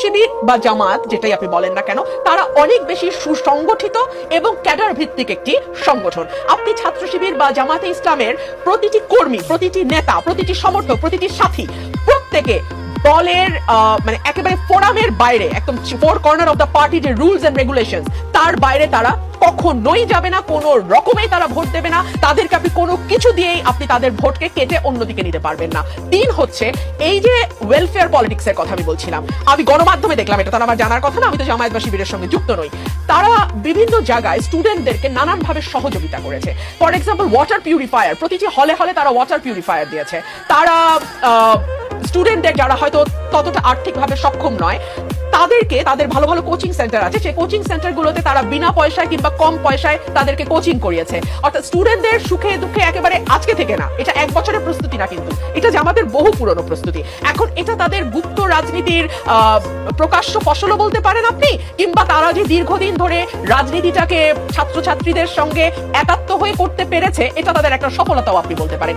শিবির বা জামাত যেটাই আপনি বলেন না কেন, তারা অনেক বেশি সুসংগঠিত এবং ক্যাডার ভিত্তিক একটি সংগঠন। আপনি ছাত্র শিবির বা জামাতে ইসলামের প্রতিটি কর্মী, প্রতিটি নেতা, প্রতিটি সমর্থক, প্রতিটি সাথী প্রত্যেকে দলের মানে একেবারে ফোরামের বাইরে, একদম four corner of the party যে রুলস এন্ড রেগুলেশন, তার বাইরে তারা কখনোই যাবে না, কোনো রকমেই তারা ভোট দেবে না। তাদেরকে আপনি কোনো কিছু দিয়েই আপনি তাদের ভোটকে কেটে অন্যদিকে নিতে পারবেন না। তিন হচ্ছে এই যে ওয়েলফেয়ার পলিটিক্স এর কথা আমি বলছিলাম, আমি গণমাধ্যমে দেখলাম, এটা তারা আমার জানার কথা না, আমি তো জামায়াত বা শিবিরের সঙ্গে যুক্ত নই। তারা বিভিন্ন জায়গায় স্টুডেন্টদেরকে নানানভাবে সহযোগিতা করেছে। ফর এক্সাম্পল ওয়াটার পিউরিফায়ার, প্রতিটি হলে হলে তারা ওয়াটার পিউরিফায়ার দিয়েছে। তারা স্টুডেন্টদের যারা হয়তো ততটা আর্থিকভাবে সক্ষম নয়, তাদেরকে, তাদের ভালো ভালো কোচিং সেন্টার আছে, সেই কোচিং সেন্টারগুলোতে তারা বিনা পয়সায় কিংবা কম পয়সায় তাদেরকে কোচিং করিয়েছে। অর্থাৎ স্টুডেন্টদের সুখে দুঃখে একেবারে আজকে থেকে না, এটা এক বছরের প্রস্তুতি না, কিন্তু এটা যে আমাদের বহু পুরনো প্রস্তুতি। এখন এটা তাদের গুপ্ত রাজনীতির প্রকাশ্য ফসলও বলতে পারেন আপনি, কিংবা তারা যে দীর্ঘদিন ধরে রাজনীতিটাকে ছাত্রছাত্রীদের সঙ্গে একাত্ম হয়ে করতে পেরেছে, এটা তাদের একটা সফলতাও আপনি বলতে পারেন।